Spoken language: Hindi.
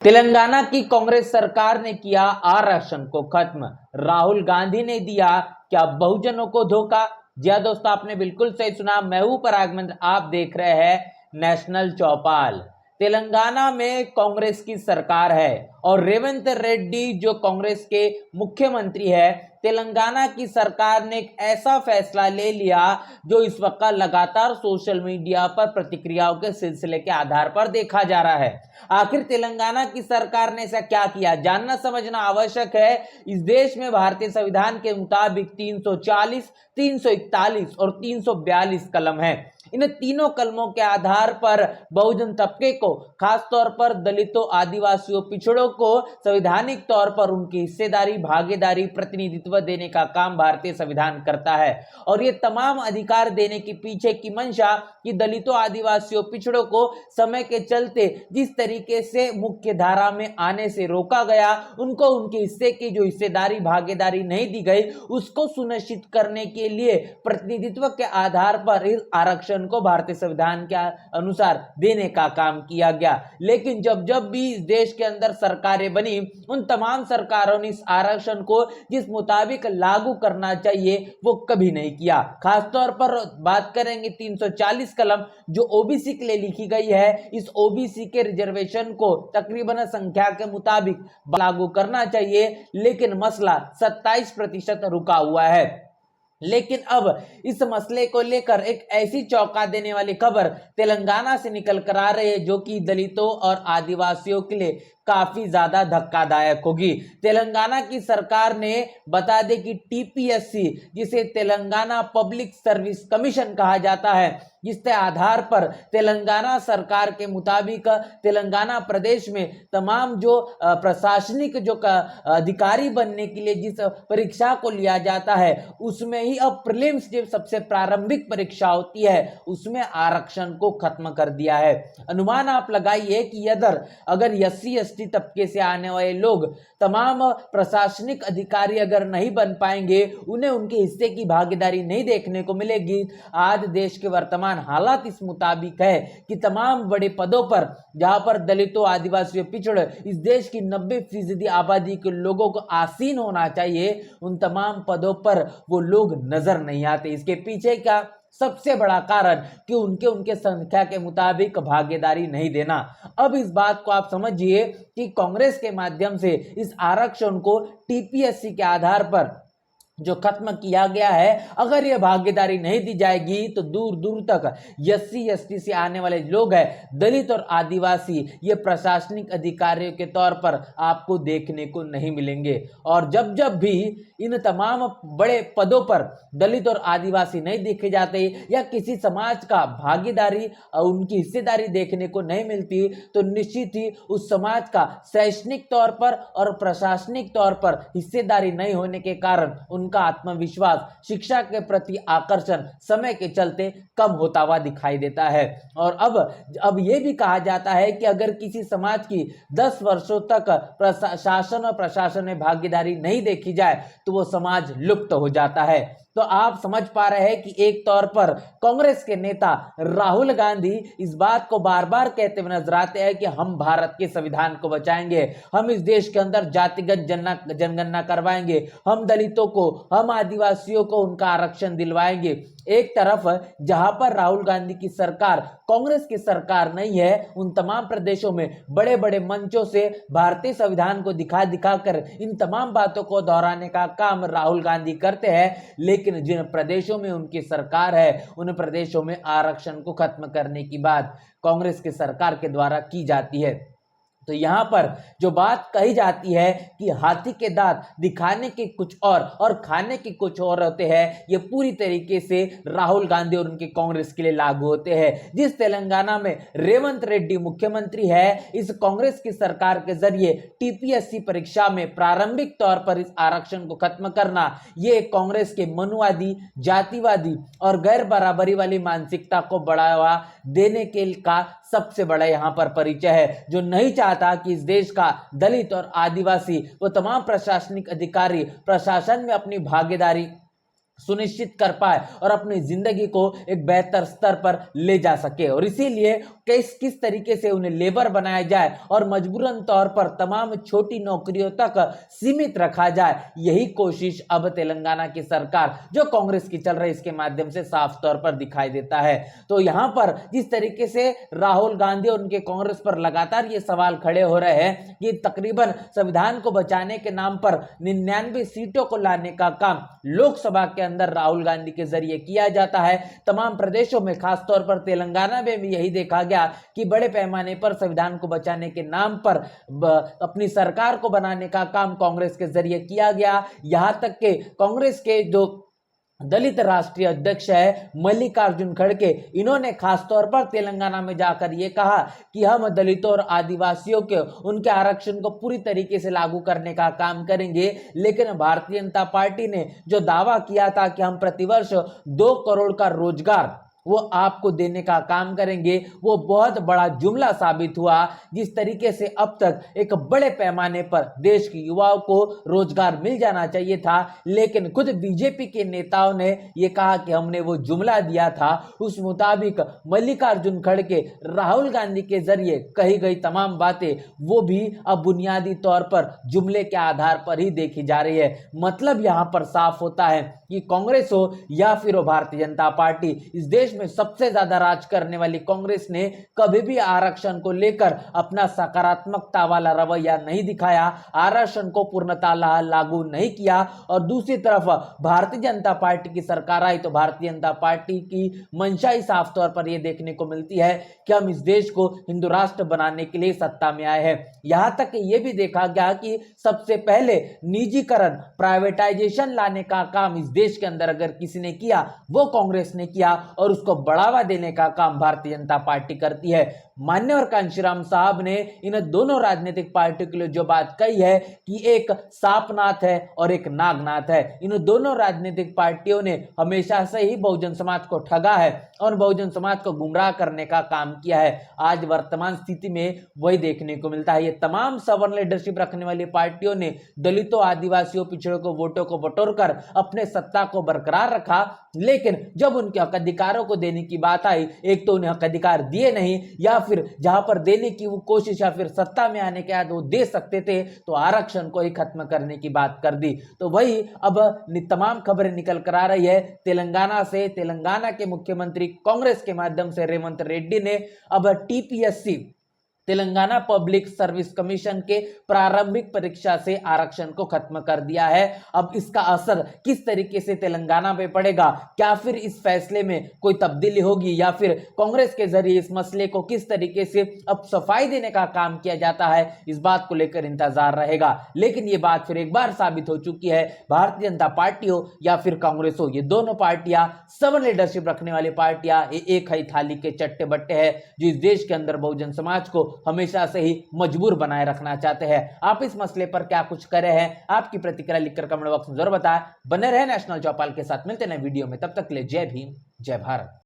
तेलंगाना की कांग्रेस सरकार ने किया आरक्षण को खत्म। राहुल गांधी ने दिया क्या बहुजनों को धोखा। जी हां दोस्तों, आपने बिल्कुल सही सुना। मैं हूं पराग मंत्र, आप देख रहे हैं नेशनल चौपाल। तेलंगाना में कांग्रेस की सरकार है और रेवंत रेड्डी जो कांग्रेस के मुख्यमंत्री है, तेलंगाना की सरकार ने एक ऐसा फैसला ले लिया जो इस वक्त लगातार सोशल मीडिया पर प्रतिक्रियाओं के सिलसिले के आधार पर देखा जा रहा है। आखिर तेलंगाना की सरकार ने ऐसा क्या किया, जानना समझना आवश्यक है। इस देश में भारतीय संविधान के मुताबिक 340, 341 और 342 कलम है। इन तीनों कलमों के आधार पर बहुजन तबके को, खासतौर पर दलितों, आदिवासियों, पिछड़ों को संवैधानिक तौर पर उनकी हिस्सेदारी, भागीदारी, प्रतिनिधित्व देने का काम भारतीय संविधान करता है। और ये तमाम अधिकार देने के पीछे की मंशा कि दलितों, आदिवासियों, पिछड़ों को समय के चलते जिस तरीके से मुख्य धारा में आने से रोका गया, उनको उनके हिस्से की जो हिस्सेदारी, भागीदारी नहीं दी गई, उसको सुनिश्चित करने के लिए प्रतिनिधित्व के आधार पर इस आरक्षण को भारतीय संविधान के अनुसार देने का काम किया गया। लेकिन जब जब भी इस देश के अंदर सरकारें बनी, उन तमाम सरकारों ने इस आरक्षण को जिस मुताबिक लागू करना चाहिए वो कभी नहीं किया। खासतौर पर बात करेंगे 340 कलम जो ओबीसी के लिए लिखी गई है। इस ओबीसी के रिजर्वेशन को तकरीबन संख्या के मुताबिक लागू करना चाहिए, लेकिन मसला 27% रुका हुआ है। लेकिन अब इस मसले को लेकर एक ऐसी चौंका देने वाली खबर तेलंगाना से निकल कर आ रही है जो कि दलितों और आदिवासियों के लिए काफी ज्यादा धक्कादायक होगी। तेलंगाना की सरकार ने बता दे कि टीपीएससी, जिसे तेलंगाना पब्लिक सर्विस कमीशन कहा जाता है, जिसके आधार पर तेलंगाना सरकार के मुताबिक तेलंगाना प्रदेश में तमाम जो प्रशासनिक जो अधिकारी बनने के लिए जिस परीक्षा को लिया जाता है, उसमें ही अब प्रीलिम्स जो सबसे प्रारंभिक परीक्षा होती है, उसमें आरक्षण को खत्म कर दिया है। अनुमान आप लगाइए कि अगर एससी एसटी तबके से आने वाले लोग तमाम प्रशासनिक अधिकारी अगर नहीं बन पाएंगे, उन्हें उनके हिस्से की भागीदारी नहीं देखने को मिलेगी। आज देश के वर्तमान हालात इस मुताबिक है कि तमाम बड़े पदों पर, जहां पर दलितों, आदिवासियों, पिछड़ इस देश की 90% आबादी के लोगों को आसीन होना चाहिए, उन तमाम पदों पर वो लोग नजर नहीं आते। इसके पीछे का सबसे बड़ा कारण कि उनके संख्या के मुताबिक भागीदारी नहीं देना। अब इस बात को आप समझिए कि कांग्रेस के माध्यम से इस आरक्षण को टीपीएससी के आधार पर जो खत्म किया गया है, अगर ये भागीदारी नहीं दी जाएगी तो दूर दूर तक एससी एसटी से आने वाले लोग हैं, दलित और आदिवासी, ये प्रशासनिक अधिकारियों के तौर पर आपको देखने को नहीं मिलेंगे। और जब जब भी इन तमाम बड़े पदों पर दलित और आदिवासी नहीं देखे जाते या किसी समाज का भागीदारी, उनकी हिस्सेदारी देखने को नहीं मिलती, तो निश्चित ही उस समाज का शैक्षणिक तौर पर और प्रशासनिक तौर पर हिस्सेदारी नहीं होने के कारण उनका आत्मविश्वास, शिक्षा के प्रति आकर्षण समय के चलते कम होता हुआ दिखाई देता है। और अब यह भी कहा जाता है कि अगर किसी समाज की 10 वर्षों तक शासन और प्रशासन में भागीदारी नहीं देखी जाए तो वो समाज लुप्त हो जाता है। तो आप समझ पा रहे हैं कि एक तौर पर कांग्रेस के नेता राहुल गांधी इस बात को बार बार कहते हुए नजर आते हैं कि हम भारत के संविधान को बचाएंगे, हम इस देश के अंदर जातिगत जनगणना करवाएंगे, हम दलितों को, हम आदिवासियों को उनका आरक्षण दिलवाएंगे। एक तरफ जहां पर राहुल गांधी की सरकार कांग्रेस की सरकार नहीं है, उन तमाम प्रदेशों में बड़े बड़े मंचों से भारतीय संविधान को दिखा दिखा कर इन तमाम बातों को दोहराने का काम राहुल गांधी करते हैं। लेकिन जिन प्रदेशों में उनकी सरकार है, उन प्रदेशों में आरक्षण को खत्म करने की बात कांग्रेस की सरकार के द्वारा की जाती है। तो यहां पर जो बात कही जाती है कि हाथी के दांत दिखाने के कुछ और खाने के कुछ और होते हैं, ये पूरी तरीके से राहुल गांधी और उनके कांग्रेस के लिए लागू होते हैं। जिस तेलंगाना में रेवंत रेड्डी मुख्यमंत्री है, इस कांग्रेस की सरकार के जरिए टीपीएससी परीक्षा में प्रारंभिक तौर पर इस आरक्षण को खत्म करना, ये कांग्रेस के मनुवादी, जातिवादी और गैर बराबरी वाली मानसिकता को बढ़ावा देने के का सबसे बड़ा यहां पर परिचय है, जो नहीं चाहता कि इस देश का दलित और आदिवासी वो तमाम प्रशासनिक अधिकारी प्रशासन में अपनी भागीदारी सुनिश्चित कर पाए और अपनी जिंदगी को एक बेहतर स्तर पर ले जा सके। और इसीलिए किस तरीके से उन्हें लेबर बनाया जाए और मजबूरन तौर पर तमाम छोटी नौकरियों तक सीमित रखा जाए, यही कोशिश अब तेलंगाना की सरकार जो कांग्रेस की चल रही है इसके माध्यम से साफ तौर पर दिखाई देता है। तो यहां पर जिस तरीके से राहुल गांधी और उनके कांग्रेस पर लगातार ये सवाल खड़े हो रहे हैं कि तकरीबन संविधान को बचाने के नाम पर 99 सीटों को लाने का काम लोकसभा के अंदर राहुल गांधी के जरिए किया जाता है। तमाम प्रदेशों में खासतौर पर तेलंगाना में भी यही देखा गया कि बड़े पैमाने पर संविधान को बचाने के नाम पर अपनी सरकार को बनाने का काम कांग्रेस के जरिए किया गया। यहां तक कि कांग्रेस के जो दलित राष्ट्रीय अध्यक्ष है मल्लिकार्जुन खड़गे, इन्होंने खासतौर पर तेलंगाना में जाकर यह कहा कि हम दलितों और आदिवासियों के उनके आरक्षण को पूरी तरीके से लागू करने का काम करेंगे। लेकिन भारतीय जनता पार्टी ने जो दावा किया था कि हम प्रतिवर्ष 2 करोड़ का रोजगार वो आपको देने का काम करेंगे, वो बहुत बड़ा जुमला साबित हुआ। जिस तरीके से अब तक एक बड़े पैमाने पर देश के युवाओं को रोजगार मिल जाना चाहिए था, लेकिन खुद बीजेपी के नेताओं ने ये कहा कि हमने वो जुमला दिया था, उस मुताबिक मल्लिकार्जुन खड़गे राहुल गांधी के जरिए कही गई तमाम बातें वो भी अब बुनियादी तौर पर जुमले के आधार पर ही देखी जा रही है। मतलब यहां पर साफ होता है कि कांग्रेस हो या फिर हो भारतीय जनता पार्टी, इस देश में सबसे ज्यादा राज करने वाली कांग्रेस ने कभी भी आरक्षण को लेकर अपना सकारात्मकता वाला रवैया नहीं दिखाया, आरक्षण को पूर्णतः लागू नहीं किया। और दूसरी तरफ भारतीय जनता पार्टी की सरकार आई तो भारतीय जनता पार्टी की मंशा ही साफ तौर पर यह देखने को मिलती है कि हम इस देश को हिंदू राष्ट्र बनाने के लिए सत्ता में आए हैं। यहां तक यह भी देखा गया कि सबसे पहले निजीकरण, प्राइवेटाइजेशन लाने का काम इस देश के अंदर अगर किसी ने किया वो कांग्रेस ने किया और उसको बढ़ावा देने का काम भारतीय जनता पार्टी करती है। मान्यवर कांशीराम साहब ने इन दोनों राजनीतिक पार्टियों के लिए जो बात कही है कि एक सांपनाथ है और एक नागनाथ है, इन दोनों राजनीतिक पार्टियों ने हमेशा से ही बहुजन समाज को ठगा है और बहुजन समाज को गुमराह करने का काम किया है। आज वर्तमान स्थिति में वही देखने को मिलता है। ये तमाम सवर्ण लीडरशिप रखने वाली पार्टियों ने दलितों, आदिवासियों, पिछड़ों को वोटों को बटोरकर अपने सत्ता को बरकरार रखा, लेकिन जब उनके हक अधिकारों को देने की बात आई, एक तो उन्हें हक अधिकार दिए नहीं, या फिर जहां पर देने की वो कोशिश या फिर सत्ता में आने के बाद वो दे सकते थे तो आरक्षण को ही खत्म करने की बात कर दी। तो वही अब तमाम खबरें निकल कर आ रही है तेलंगाना से। तेलंगाना के मुख्यमंत्री कांग्रेस के माध्यम से रेवंत रेड्डी ने अब TPSC, Telangana public service commission के प्रारंभिक परीक्षा से आरक्षण को खत्म कर दिया है। अब इसका असर किस तरीके से तेलंगाना पे पड़ेगा, क्या फिर इस फैसले में कोई तब्दीली होगी या फिर कांग्रेस के जरिए इस मसले को किस तरीके से अब सफाई देने का काम किया जाता है, इस बात को लेकर इंतजार रहेगा। लेकिन ये बात फिर एक बार साबित हो चुकी है, भारतीय जनता पार्टी हो या फिर कांग्रेस हो, ये दोनों पार्टियां सवर्ण लीडरशिप रखने वाली पार्टियां एक ही थाली के चट्टे बट्टे हैं जो इस देश के अंदर बहुजन समाज को हमेशा से ही मजबूर बनाए रखना चाहते हैं। आप इस मसले पर क्या कुछ करे हैं, आपकी प्रतिक्रिया लिखकर कमेंट बॉक्स में जरूर बताएं। बने रहे नेशनल चौपाल के साथ, मिलते हैं वीडियो में, तब तक के लिए जय भीम, जय भारत।